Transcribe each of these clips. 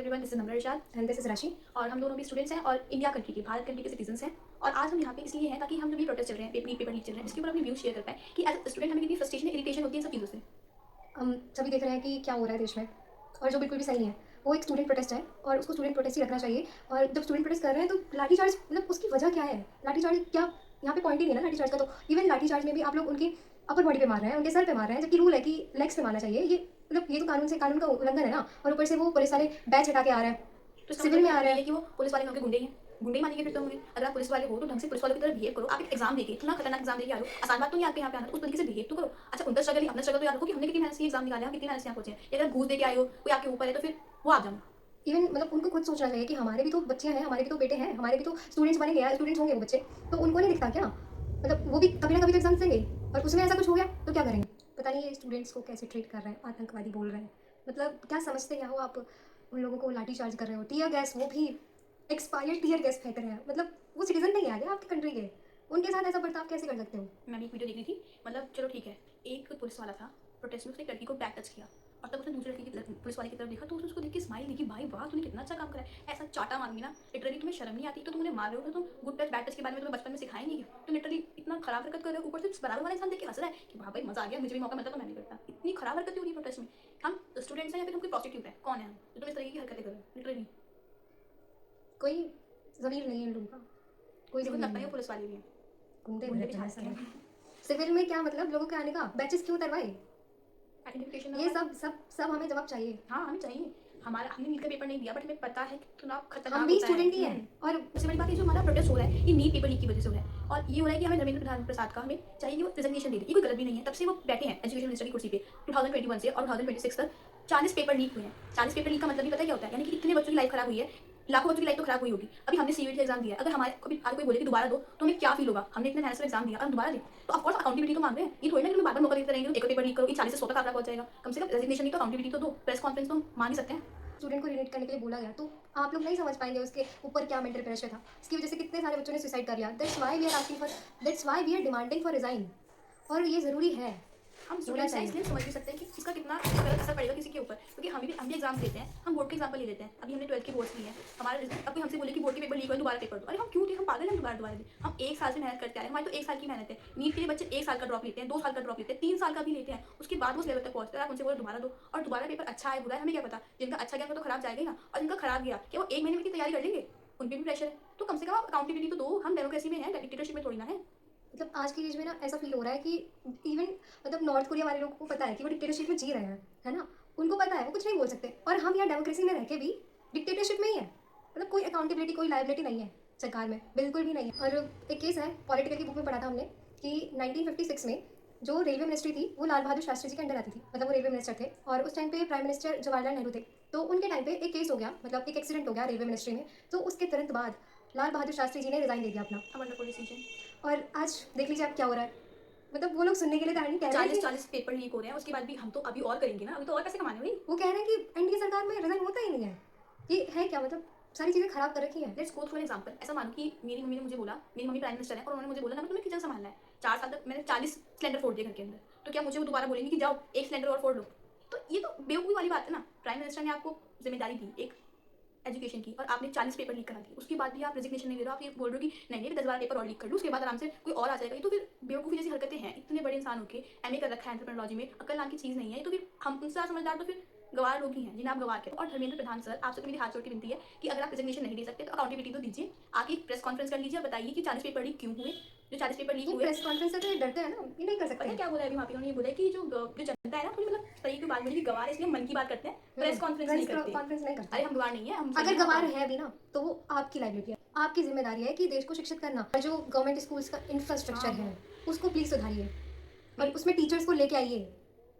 Everyone, this is नम्र इरशाद and this is राशि। और हम दोनों भी स्टूडेंट्स हैं और इंडिया कंट्री के, भारत कंट्री के सिटीजन्स हैं। और आज हम यहाँ पे इसलिए हैं ताकि हम जो भी प्रोटेस्ट चल रहे हैं, पेपर लीक चल रहे हैं, इसके ऊपर अपनी व्यूज शेयर कर पाएँ कि एज स्टूडेंट हमें कितनी फ्रस्ट्रेशन, इरिटेशन होती है इन सब चीज़ों से। हम सभी देख रहे हैं कि क्या हो रहा है देश में, और जो बिल्कुल भी सही नहीं है। वो एक स्टूडेंट प्रोटेस्ट है और उसको स्टूडेंट प्रोटेस्ट ही रखना चाहिए। और जब स्टूडेंट प्रोटेस्ट कर रहे हैं तो लाठीचार्ज, मतलब उसकी वजह क्या है? लाठीचार्ज क्या, यहाँ पे पॉइंट ही नहीं है ना लाठीचार्ज का। तो इवन लाठीचार्ज में भी आप लोग उनकी अपर बॉडी पे मार रहे हैं, उनके सर पे मार रहे हैं, जबकि रूल है कि लेग्स पे मारना चाहिए। ये मतलब ये तो कानून का उल्लंघन है ना। और ऊपर से वो पुलिस वाले बैच हटा के आ रहे हैं, तो इसका सिविल मतलब में आ रहे ये है हैं। कि वो पुलिस वाले होंगे गुंडे ही हैं, गुंडे ही मानेंगे फिर तो होंगे। अगर आप पुलिस वाले हो तो ढंग से पुलिस वालों की तरह बिहेव करो। आप एक एग्जाम देके इतना खतरनाक एग्जाम देके आ रहे हो, आसान बात तो नहीं आपके यहाँ पे आना, उस तरीके से बिहेव तो करो। अच्छा, उनका स्ट्रगल ही अपना स्ट्रगल तो याद रखो कि हमने कितनी मेहनत से एग्जाम निकाला है, कितनी मेहनत से यहाँ पहुंचे हैं। अगर घूस दे के आए हो, कोई आपके ऊपर है तो फिर वो आप जाओ। इवन मतलब उनको खुद सोचना चाहिए कि हमारे भी तो बच्चे हैं, हमारे भी तो बेटे हैं, हमारे भी तो स्टूडेंट्स बनेंगे यार, स्टूडेंट्स होंगे वो बच्चे। तो उनको नहीं दिखता क्या? मतलब वो भी कभी ना कभी तो एग्जाम देंगे, और उसमें ऐसा कुछ हो गया तो क्या करेंगे? पता नहीं ये स्टूडेंट्स को कैसे ट्रीट कर रहे हैं, आतंकवादी बोल रहे हैं। मतलब क्या समझते क्या हो आप? उन लोगों को लाठी चार्ज कर रहे हो, टीयर गैस, वो भी एक्सपायर्ड टीयर गैस फेंक रहे हैं। मतलब वो सिटीजन नहीं आ गया आपकी कंट्री के, उनके साथ ऐसा बर्ताव कैसे कर सकते हो? मैं भी एक वीडियो देख रही थी, मतलब चलो ठीक है, एक पुलिस वाला था प्रोटेस्ट में, उसने एक लड़की को बैक टच किया और तब उसने दूसरे लड़की की, पुलिस वाले की तरफ देखा तो उसने उसको देख के स्माइल दी कि भाई वाह, तूने कितना अच्छा काम करा है। ऐसा चाटा मारूंगी ना, लिटरली तुम्हें शर्म नहीं आती? तो तुमने मार रहे हो तो तुम गुड टच बैड टच के बारे में तुम्हें बचपन में सिखाई नहीं? तो लिटरली इतना खराब हरकत कर रहे हो, ऊपर से बराबर वाला इंसान देख के हंस रहा है कि वाह भाई मजा आ गया, मुझे भी मौका मिलता तो मैं भी करता। इतनी खराब हरकत हो रही है प्रोटेस्ट में। हम स्टूडेंट्स हैं या फिर हम कोई प्रोस्टिट्यूट है? कौन है हम जो तुम इस तरीके की हरकतें कर रहे हो? लिटरली कोई ज़मीर नहीं है इन लोगों का, कोई देखो ज़मीर लगता नहीं है वो है। पुलिस वाले भी हैं, घूमते गुंडे फिरते भी हैं खाते सब। हैं। सिविल में क्या मतलब लोगों के आने का? बैचेस क्यों उतरवाए? आइडेंटिफिकेशन ये नंबर। सब सब सब हमें जवाब चाहिए। हाँ हमें चाहिए। हमारा हमने नीट का पेपर नहीं दिया बट हमें पता है कि चुनाव हम खतरनाक भी होता है। स्टूडेंट ही हैं। और सबसे बड़ी बात है, जो हमारा प्रोटेस्ट हो रहा है ये नीट पेपर लीक की वजह से हो रहा है। और ये हो रहा है कि हमें धर्मेंद्र प्रधान प्रसाद का हमें चाहिए कि वो रिजर्वेशन दे दे। ये कोई गलत भी नहीं है, तब से वो बैठे हैं एजुकेशन मिनिस्टर की कुर्सी पे 2021 से और 2026 तक 40 पेपर लीक हुए हैं। 40 पेपर लीक का मतलब भी पता है क्या होता है? यानी कि इतने बच्चों की लाइफ खराब हुई है, लाखों बच्चों की लाइफ तो खराब हुई होगी। अभी हमने सीयूईटी एग्जाम दिया, अगर हमारे कभी कोई बोले कि दोबारा दो तो हमें क्या फील होगा? हमने इतने मेहनत से एग्जाम दिया और हम दोबारा दें तो ऑफकोर्स अकाउंटेबिलिटी तो मांग रहे हैं। ये थोड़ी ना कि तुम्हें बार बार मौका देते रहेंगे, एक पेपर लीक करो, 40 से 100 तक आंकड़ा पहुंच जाएगा। कम से कम रेजिग्नेशन नहीं तो अकाउंटेबिलिटी तो दो, प्रेस कॉन्फ्रेंस तो मान ही सकते हैं। स्टूडेंट को रिलेट करने के लिए बोला गया तो आप लोग नहीं समझ पाएंगे उसके ऊपर क्या मेंटल प्रेशर था। इसकी वजह से कितने सारे बच्चों ने सुसाइड कर लिया। That's why we are demanding for resign. और ये ज़रूरी है, हम होना स्टूडेंट्स हैं चाहिए। इसलिए समझ भी सकते हैं कि इसका कितना गलत असर पड़ेगा किसी के ऊपर, क्योंकि हम भी एग्जाम देते हैं। हम बोर्ड के एग्जाम्पल ले लेते हैं, अभी हमने 12th की बोर्ड्स ली है। हमारा अब कोई हमसे बोले कि बोर्ड के पेपर लीक हो दोबारा पेपर दो, अरे हम क्यों थे? हम पागल हैं दोबारा दोबारा दें? हम एक साल से मेहनत करते आ रहे हैं, हमारी तो एक साल की मेहनत है। नीट के लिए बच्चे एक साल का ड्रॉप लेते हैं, 2 साल का ड्रॉप लेते हैं, 3 साल का भी लेते हैं, उसके बाद वो लेवल तक पहुंचते हैं। आप उनसे बोलो दोबारा दो और दोबारा पेपर अच्छा है बुरा है हमें क्या पता? जिनका अच्छा गया उनका तो खराब जाएगा ही ना, और जिनका खराब गया क्या वो 1 महीने में की तैयारी कर लेंगे? उन पर भी प्रेशर है। तो कम से कम आप अकाउंटेबिलिटी तो दो। हम डेमोक्रेसी में है, डिक्टेटरशिप में थोड़ी ना है। मतलब आज की एज में ना ऐसा फील हो रहा है कि इवन मतलब नॉर्थ कोरिया वाले लोगों को पता है कि वो डिक्टेटरशिप में जी रहे हैं, है ना? उनको पता है वो कुछ नहीं बोल सकते, और हम यहाँ डेमोक्रेसी में रह के भी डिक्टेटरशिप में ही है। मतलब कोई अकाउंटेबिलिटी, कोई लाइबिलिटी नहीं है सरकार में, बिल्कुल भी नहीं है। और एक केस है, पॉलिटिकल की बुक में पढ़ा था हमने कि 1956 में जो रेलवे मिनिस्ट्री थी वो लाल बहादुर शास्त्री जी के अंडर आती थी। मतलब वो रेलवे मिनिस्टर थे और उस टाइम पे प्राइम मिनिस्टर जवाहरलाल नेहरू थे। तो उनके टाइम पे एक केस हो गया, मतलब एक एक्सीडेंट हो गया रेलवे मिनिस्ट्री में। तो उसके तुरंत बाद लाल बहादुर शास्त्री जी ने रिजाइन दे दिया अपना। Wonderful decision. और आज देख लीजिए आप क्या हो रहा है। मतलब वो लोग सुनने के लिए तैयार नहीं, कह रहे हैं कि 40 पेपर लीक हो रहे हैं, उसके बाद भी हम तो अभी और करेंगे ना, अभी तो और पैसे कमाने भाई। वो कह रहे हैं कि एनडीए सरकार में रिजाइन होता ही नहीं है। ये है क्या? मतलब सारी चीज़ें खराब कर रखी हैं। Let's go through an example. ऐसा मानो कि मेरी मम्मी ने मुझे बोला, मेरी मम्मी प्राइम मिनिस्टर है और उन्होंने मुझे बोला ना तुम्हें किचन संभालना है। 4 साल तक मैंने 40 सिलेंडर फोड़ दिए घर के अंदर, तो क्या मुझे वो दोबारा बोलेंगे कि जाओ एक सिलेंडर और फोड़ लो? तो ये तो बेवकूफ़ी वाली बात है ना। प्राइम मिनिस्टर ने आपको जिम्मेदारी दी एक एजुकेशन की और आपने 40 पेपर लीक करा दिए, उसके बाद भी आप रेजिग्नेशन नहीं दे रहे हो। आप ये बोल रहे हो कि नहीं नहीं 10 बार पेपर और लीक कर लूँ, उसके बाद आराम से कोई और आ जाएगा। ये तो फिर बेवकूफ़ी जैसी हरकतें हैं। इतने बड़े इंसान होके एमए कर रखा है एंटरप्रेन्योरलॉजी में, अकल नाम की चीज़ नहीं है। ये तो फिर हम उनसे ज़्यादा समझदार तो फिर गवार लोग ही हैं जिन्हें आप गवार कहते हो। और धर्मेंद्र प्रधान सर, आपसे तो मेरी हाथ जोड़ के विनती है कि अगर आप रेजिग्नेशन नहीं दे सकते तो अकाउंटेबिलिटी तो दीजिए। आके एक प्रेस कॉन्फ्रेंस कर लीजिए और बताइए कि 40 पेपर लीक क्यों हुए। जो 40 पेपर लीक ये हुए, प्रेस कॉन्फ्रेंस से तो ये डरते हैं ना, ये नहीं कर पता सकते है हैं। क्या बोला है अभी वहाँ पे? उन्होंने ये बोला है कि जो जनता है ना थोड़ी मतलब सही की बात बोली कि गवार है, इसलिए मन की बात करते हैं, प्रेस कॉन्फ्रेंस नहीं प्रेस करते। कॉन्फ्रेंस नहीं करते। अरे हम गवार नहीं है, हम अगर गवार है भी ना तो वो आपकी लाइबिलिटी है, आपकी जिम्मेदारी है कि देश को शिक्षित करना। और जो गवर्नमेंट स्कूल्स का इंफ्रास्ट्रक्चर हाँ, है उसको प्लीज सुधारिए, और मेरी उसमें टीचर्स को लेके आइए।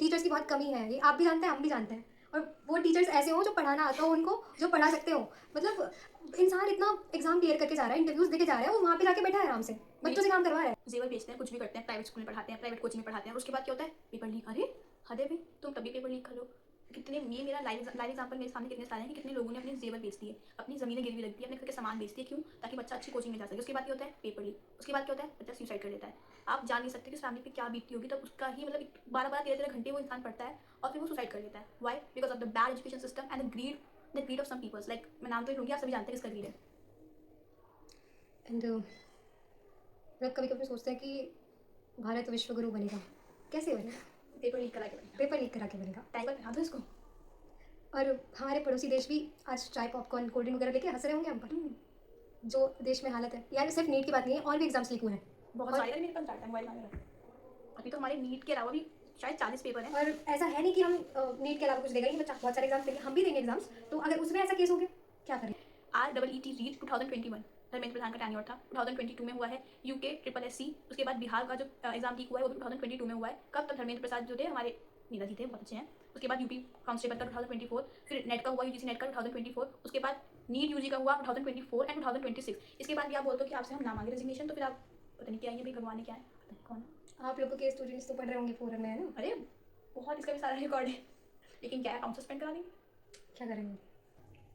टीचर्स की बहुत कमी है, ये आप भी जानते हैं, हम भी जानते हैं। और वो टीचर्स ऐसे हो जो पढ़ाना आता हो उनको, जो पढ़ा सकते हो। मतलब इंसान इतना एग्जाम क्लियर करके जा रहा है, इंटरव्यूज देके जा रहा है, वो वहाँ पे जाके बैठा है आराम से, बच्चों से काम करवा रहा है। जेवर बेचते हैं, कुछ भी करते हैं, प्राइवेट स्कूल में पढ़ाते हैं, प्राइवेट कोचिंग में पढ़ाते हैं, और उसके बाद क्या होता है? Paper leak. अरे हद है भाई, तुम तभी पेपर लीक करो। कितने, ये मेरा लाइव एग्जांपल मेरे सामने कितने सारे हैं कि कितने लोगों ने अपने जेवर बेच दिए, अपनी ज़मीनें गिरवी रख दी, अपने घर के सामान बेच दिए। क्यों? ताकि बच्चा अच्छी कोचिंग में जा सके। उसके बाद क्या होता है? Paper leak. उसके बाद क्या होता है? बच्चा सुसाइड कर लेता है। आप जान नहीं सकते कि उस फैमिली पे क्या बीतती होगी। तब उसका ही मतलब 12-12 13-13 घंटे वो इंसान पढ़ता है और फिर वो सुसाइड कर लेता है। Why? Because of the bad education system and the greed the greed of some peoples, like मैं नाम तो लूँगी, आप सभी जानते हैं किसका ग्रीड है। एंड लोग कभी कभी सोचते हैं कि भारत विश्व गुरु बनेगा, कैसे बनेगा? पेपर लीक करा के बनेगा, पेपर लीक करा के बनेगा। टाइम पर पहना दो इसको। और हमारे पड़ोसी देश भी आज चाय पॉपकॉर्न कोल्ड ड्रिंक वगैरह लेके हंस रहे होंगे हम पर, जो देश में हालत है यार। सिर्फ नीट की बात नहीं है, और भी एग्जाम्स लीक हुए हैं। बहुत और- सारे मेरे पास डाटा मोबाइल में अभी तो हमारे नीट के अलावा भी शायद 40 पेपर हैं। और ऐसा है नहीं कि हम नीट के अलावा कुछ देगा ही, बच्चा बहुत सारे एग्जाम्स देंगे, हम भी देंगे एग्जाम्स। तो अगर उसमें ऐसा केस हो गया, क्या करें? REET रीट 2021 धर्मेंद्र प्रधान का टेन्योर था, 2022 में हुआ है। यूके SSSC, उसके बाद बिहार का जो एग्जाम लीक हुआ है वो भी 2022 में हुआ है। कब तक धर्मेंद्र प्रसाद जो थे हमारे नेताजी थे, बहुत अच्छे हैं। उसके बाद यूपी कांस्टेबल का 2024, फिर नेट का हुआ UGC नेट का 2024, उसके बाद नीट यूजी का हुआ 2024 एंड 2026। इसके बाद भी आप बोलते हो कि आपसे हम ना मांगे रेजिग्नेशन, तो फिर आप पता नहीं क्या है, भाई भगवान ने क्या है, पता नहीं कौन है। आप लोगों के स्टूडेंट्स तो पढ़ रहे होंगे फोरम में, है ना? अरे बहुत, इसका भी सारा रिकॉर्ड है, लेकिन क्या है, अकाउंट सस्पेंड करा देंगे। क्या करेंगे?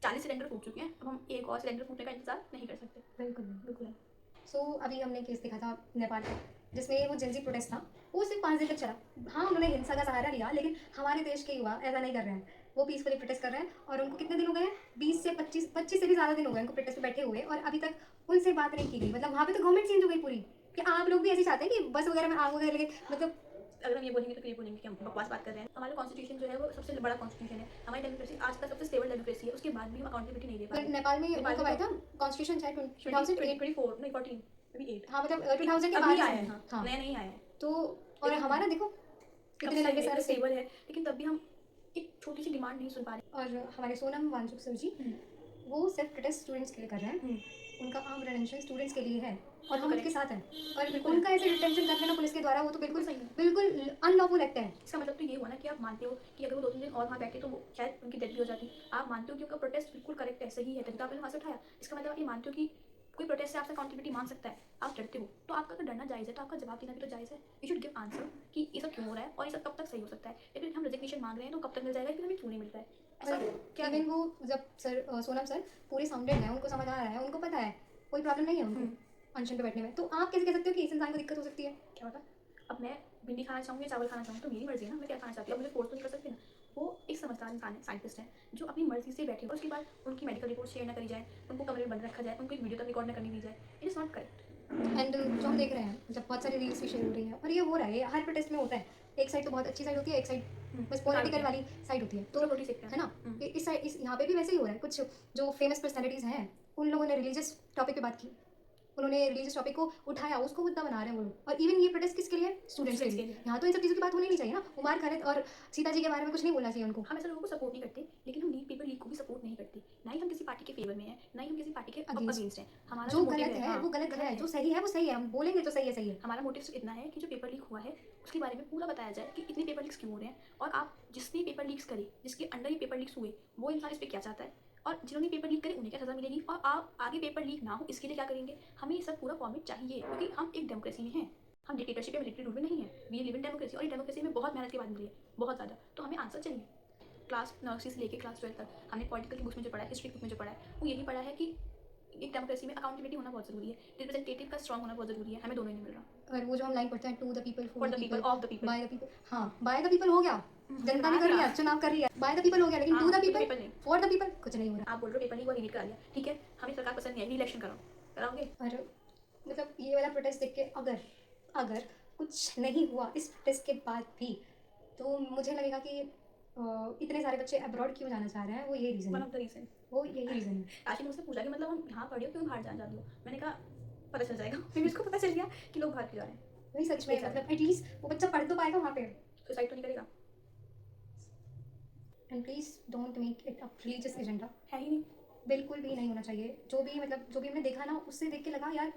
40 सिलेंडर फूट चुके हैं, अब हम एक और सिलेंडर फूटने का इंतजार नहीं कर सकते। बिल्कुल नहीं। बिल्कुल। सो अभी हमने केस देखा था नेपाल का, जिसमें वो जेंजी प्रोटेस्ट था, वो सिर्फ 5 दिन तक चला। हाँ, उन्होंने हिंसा का सहारा लिया, लेकिन हमारे देश के युवा ऐसा नहीं कर रहे हैं। वो पीसफुली प्रोटेस्ट कर रहे हैं, और उनको कितने दिन हो गए हैं? 20 से 25 से भी ज़्यादा दिन हो गए उनको प्रोटेस्ट पे बैठे हुए, और अभी तक उनसे बात नहीं की गई। मतलब वहाँ पे तो गवर्नमेंट चेंज हो गई पूरी, कि आप लोग भी ऐसे चाहते हैं कि बस वगैरह में आग वगैरह लगे। मतलब अगर हम ये बोलेंगे तो फिर ये बोलेंगे कि हम बकवास बात कर रहे हैं। हमारा कॉन्स्टिट्यूशन जो है वो सबसे बड़ा कॉन्स्टिट्यूशन है, हमारी डेमोक्रेसी आज तक सबसे स्टेबल डेमोक्रेसी है, उसके बाद भी हम अकाउंटेबिलिटी नहीं दे पा रहे। नेपाल में नेपाल उनको में आया था कॉन्स्टिट्यूशन शायद 2008, 24 नहीं 14 अभी 8। हाँ मतलब 2000 के अभी बाद आया से। है, हाँ, हाँ नया नहीं आया है। तो और लेकिन- हमारा देखो कितने लंबे सारे से। स्टेबल है, लेकिन तब भी हम एक छोटी सी डिमांड नहीं सुन पा रहे। और हमारे सोनम वांगचुक सर जी, वो सिर्फ प्रोटेस्ट स्टूडेंट्स के लिए कर रहे हैं। उनका आम रेटेंशन स्टूडेंट्स के लिए है, और हम उनके साथ हैं। और बिल्कुल। उनका ऐसे डिटेंशन कर लेना पुलिस के द्वारा, वो तो बिल्कुल सही है। बिल्कुल अनलॉफुल एक्ट है। इसका मतलब तो ये हुआ ना कि आप मानते हो कि अगर वो 2-3 दिन और वहाँ बैठे तो वो शायद उनकी डेथ भी हो जाती। आप मानते हो कि उनका प्रोटेस्ट बिल्कुल करेक्ट है, सही है, तभी तो आपने वहाँ से उठाया। इसका मतलब आप ये मानते हो कि कोई प्रोटेस्ट से आपसे अकाउंटेबिलिटी मांग सकता है, आप डरते हो। तो आपका अगर डरना जायज़ है तो आपका जवाब देना भी तो जायज़ है। यू शुड गिव आंसर कि ये सब क्यों हो रहा है और ये सब कब तक सही हो सकता है। लेकिन हम रेजिग्नेशन मांग रहे हैं तो कब तक मिल जाएगा, फिर हमें क्यों नहीं मिलता है, ऐसा क्या है? इवन वो जब सर सोनम सर पूरे साउंडेड है, उनको समझ आ रहा है, उनको पता है कोई प्रॉब्लम नहीं है उनको अनशन पे बैठने में, तो आप कैसे कह सकते हो कि इस इंसान को दिक्कत हो सकती है? क्या होता? अब मैं भिंडी खाना चाहूँगी या चावल खाना चाहूँगी तो मेरी मर्जी है ना, मैं क्या खाना चाहती हूँ, अब मुझे फोर्स तो नहीं कर सकती ना। वो एक समझदार इंसान है, साइंटिस्ट है, जो अपनी मर्जी से बैठे हो, उसके बाद उनकी मेडिकल रिपोर्ट शेयर ना करी जाए, उनको कमरे में बंद रखा जाए, उनको एक वीडियो तक रिकॉर्ड ना करने दी जाए। It is not correct. And जो हम देख रहे हैं, जब बहुत सारी रील्स भी शेयर हो रही है, और ये हो रहा है, ये हर प्रोटेस्ट में होता है। एक साइड तो बहुत अच्छी साइड होती है, एक साइड बस पॉलिटिकल वाली साइड होती है। तो रोटी सेकते हैं, है ना, इस साइड इस यहाँ पे भी वैसे ही हो रहा है। कुछ जो फेमस पर्सनैलिटीज़ हैं, उन लोगों ने रिलीजियस टॉपिक पे बात की, उन्होंने रिलीजियस टॉपिक को उठाया, उसको मुद्दा बना रहे हैं वो लोग। और इवन ये प्रोटेस्ट किसके लिए? स्टूडेंट्स के लिए। यहाँ तो इन सब चीज़ों की बात होनी नहीं चाहिए ना। उमर खालिद और सीता जी के बारे में कुछ नहीं बोलना चाहिए उनको। हम ऐसे लोगों को सपोर्ट नहीं करते, लेकिन हम नीट पेपर लीक को भी सपोर्ट नहीं करते। ना ही हम किसी पार्टी के फेवर में हैं, ना ही हम किसी पार्टी के अगेंस्ट हैं। हमारा जो motive गलत है हाँ, वो गलत है, जो सही है वो सही है, हम बोलेंगे तो सही है, सही है। हमारा मोटिव सिर्फ इतना है कि जो पेपर लीक हुआ है उसके बारे में पूरा बताया जाए कि इतने पेपर लीक्स क्यों हो रहे हैं, और आप जिसने पेपर लीक्स करे, जिसके अंडर ये पेपर लीक्स हुए, वो इंसान इस पर क्या चाहता है, और जिन्होंने पेपर लीक करे उन्हें क्या सज़ा मिलेगी, और आप आगे पेपर लीक ना हो इसके लिए क्या करेंगे। हमें ये सब पूरा फॉर्मेट चाहिए, क्योंकि हम एक डेमोक्रेसी में हैं, हम डिक्टेटरशिप या मिलिट्री रूल में नहीं है। वी लिव इन डेमोक्रेसी, और ये डेमोक्रेसी में बहुत मेहनत के बाद मिली है, बहुत ज़्यादा। तो हमें आंसर चाहिए। क्लास नर्सरी से लेकर क्लास 12 तक हमने पॉलिटिकल की बुक्स में जो पढ़ा है, हिस्ट्री बुक में जो पढ़ा है, वो यही पढ़ा है कि एक डेमोक्रेसी में अकाउंटेबिलिटी होना बहुत ज़रूरी है, रिप्रेजेंटेटिव का स्ट्रॉन्ग होना बहुत ज़रूरी है। हमें दोनों ही नहीं मिल रहा। और वो जो हम लाइन पढ़ते हैं, to the people, for the people, of the people, by the people. हाँ, बाय द पीपल हो गया, जनता ने कर लिया, चुनाव कर लिया, बाय द पीपल हो गया, लेकिन टू द पीपल, नहीं। फॉर द पीपल कुछ नहीं हो रहा। आप बोल रहे हो पेपर लीक और रीड करा लिया, ठीक है, हमें सरकार पसंद नहीं आई, इलेक्शन कराओगे। और मतलब ये वाला प्रोटेस्ट देख के अगर अगर कुछ नहीं हुआ इस प्रोटेस्ट के बाद भी, तो मुझे लगेगा कि इतने सारे बच्चे अब्रॉड क्यों जाना चाह रहे हैं, वो यही रीज़न वन है, ऑफ द रीजन। वो यही रीज़न है। आशिक मुझसे पूछा कि मतलब हम यहाँ पढ़े हो, क्यों बाहर जाना चाहते हो। मैंने कहा पता चल जाएगा। फिर उसको पता चल गया कि लोग बाहर क्यों जा रहे हैं। वही सच में, मतलब एटलीस्ट वो बच्चा पढ़ तो पाएगा वहाँ पे। सुसाइड तो नहीं करेगा। And please don't make it a religious agenda, है ही नहीं। बिल्कुल भी नहीं होना चाहिए। जो भी मतलब जो भी हमने देखा ना, उससे देख के लगा यार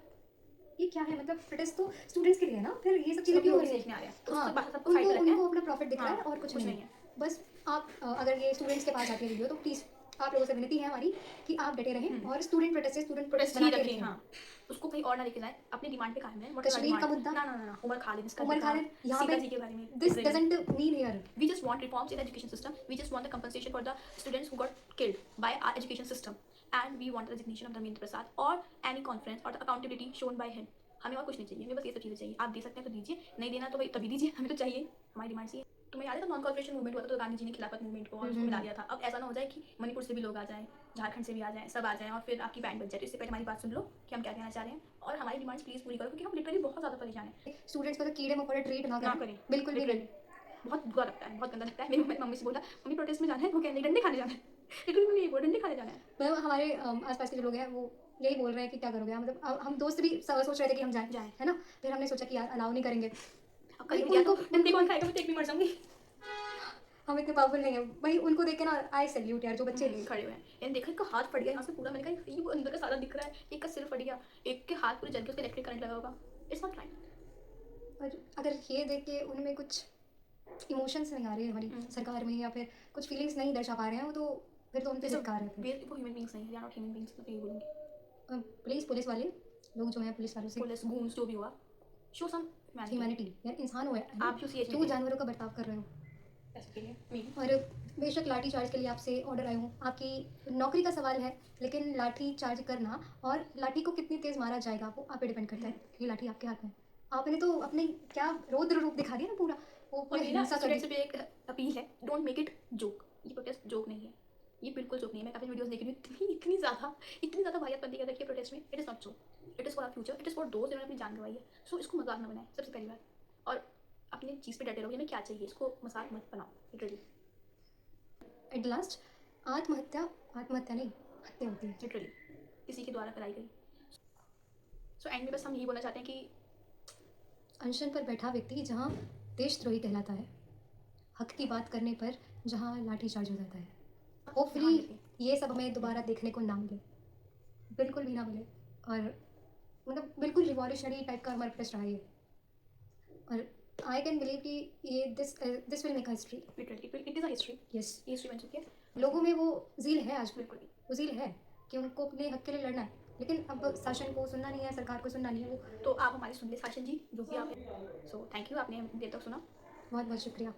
ये क्या है, मतलब प्रोटेस्ट तो स्टूडेंट्स के लिए है ना, फिर ये सब चीज़ें क्यों हो रही सीखने आ रहा है, तो हाँ, उसको सबको साइड पे रखना है। उनको अपना प्रॉफिट दिख रहा है हाँ, और कुछ कुछ नहीं नहीं है। बस आप अगर ये स्टूडेंट्स के पास आती है वीडियो, तो प्लीज़ आप लोगों से विनती है हमारी कि आप डटे रहें और स्टूडेंट प्रोटेस्ट से स्टूडेंट प्रोटेस्ट प्रोटेस्ट बना ही के रखें, रखें। हाँ, उसको कहीं और ना लेके जाए, अपनी डिमांड पे कायम रहें। कश्मीर का मुद्दा, ना ना ना, उमर खालिद, इसका उमर खालिद, यहाँ सीता पे जी के बारे में, this doesn't mean here. We just want reforms in the education system. We just want the compensation for the students who got killed by our education system. And we want the resignation of Dharmendra Prasad or any conference or the accountability shown by him. हमें और कुछ नहीं चाहिए, हमें बस ये सब चीज़ें चाहिए। आप दे सकते हैं तो दीजिए, नहीं देना तो भाई तभी दीजिए, हमें तो चाहिए, हमारी डिमांड से तुम्हें याद है, तो नॉन कॉर्पोरेशन मूवमेंट हुआ था, तो गांधी जी ने खिलाफत मूवमेंट को और उसको मिला दिया था। अब ऐसा ना हो जाए कि मणिपुर से भी लोग आ जाएं, झारखंड से भी आ जाएं, सब आ जाएं और फिर आपकी बैंड बज जाए। तो इससे पहले हमारी बात सुन लो कि हम क्या कहना चाह रहे हैं और हमारी डिमांड्स प्लीज़ पूरी करो, क्योंकि हम लिटरली बहुत ज़्यादा परेशान हैं। स्टूडेंट्स को तो कीड़े मकोड़े ट्रीट ना ना करें, करें, बिल्कुल भी लिटरली नहीं। बहुत बुरा लगता है, बहुत गंदा लगता है। मेरी मम्मी से बोला, मम्मी प्रोटेस्ट में जाना है, वो कहने डंडे खाने जाना है। लिटरली मम्मी यही बोला, डंडे खाने जाना है। मतलब हमारे आसपास के जो लोग हैं वो यही बोल रहे हैं कि क्या करोगे, मतलब हम दोस्त भी सोच रहे थे कि हम जाएं, जाएं। है ना। फिर हमने सोचा कि यार अलाउ नहीं करेंगे, अब भाई कहीं भी गया तो उनको डंडे कौन खाएगा, मैं तो एक भी मर जाऊंगी। हम इतने पावरफुल नहीं है भाई। उनको देख के ना आई सैल्यूट यार, जो बच्चे खड़े हुए हैं। मैंने देखा, इनका हाथ फट गया यहाँ से पूरा। मैंने कहा ये वो अंदर का सारा दिख रहा है, एक का सिर फट गया, एक के हाथ पूरे जल के उसके इलेक्ट्रिक करंट लगा होगा। It's not right. और अगर ये देख के उनमें कुछ इमोशंस नहीं आ रहे हैं हमारी सरकार में, या फिर कुछ फीलिंग्स नहीं दर्शा पा रहे हैं वो, तो फिर तो उन पे धिक्कार है। फिर वो ह्यूमन बींग्स नहीं है, they are not human beings, तो ये बोलूंगी। प्लीज़ पुलिस वाले लोग जो हैं, पुलिस वालों से पुलिस गूंस जो भी हुआ, शो सम ह्यूमैनिटी, यार इंसान हो यार, आप क्यों सीएच क्यों जानवरों का बर्ताव कर रहे हो। पैसे के लिए मेरी और बेशक लाठी चार्ज के लिए आपसे ऑर्डर आई हूँ, आपकी नौकरी का सवाल है, लेकिन लाठी चार्ज करना और लाठी को कितनी तेज़ मारा जाएगा वो आप पे डिपेंड करता है, क्योंकि लाठी आपके हाथ में है। आपने तो अपने क्या रौद्र रूप दिखा दिया ना पूरा, वो और पूरे मेरी ना हिंसा कर स्टूडेंट्स दी। से भी एक अपील है, डोंट मेक इट जोक। ये प्रोटेस्ट जोक नहीं है, ये बिल्कुल जोक नहीं है। मैं काफ़ी वीडियोस देख रही हूँ, इतनी ज़्यादा वाहियात कर रखी है प्रोटेस्ट में। It is not joke, it is for our future, it is for दोस्त जिन्होंने अपनी जान गंवाई है। सो इसको मजाक ना बनाए सबसे पहली बात, और अपनी चीज़ पे डटे रहो, हमें क्या चाहिए, इसको मजाक मत बनाओ लिटरली। एट लास्ट आत्महत्या नहीं, हत्या होती है। लिटरली किसी के द्वारा कराई गई। सो एंड में बस हम यही बोलना चाहते हैं कि अनशन पर बैठा व्यक्ति जहाँ देशद्रोही कहलाता है, हक की बात करने पर जहाँ लाठी चार्ज हो जाता है। ध्यान होपफुली रखें। ये सब हमें दोबारा देखने को ना मिले, बिल्कुल भी ना मिले। और मतलब बिल्कुल रिवॉल्यूशनरी टाइप का हमारा प्रोटेस्ट रहा ये, और आई कैन बिलीव कि ये this will make history. Literally it is a history, yes, history बन चुकी है। लोगों में वो ज़ील है आज भी, बिल्कुल भी। वो ज़ील है कि उनको अपने हक के लिए लड़ना है, लेकिन अब शासन को सुनना नहीं है, सरकार को सुनना नहीं है। वो तो आप हमारी सुन ले शासन जी, जो भी आप। सो थैंक यू, आपने देर तक सुना। बहुत बहुत शुक्रिया।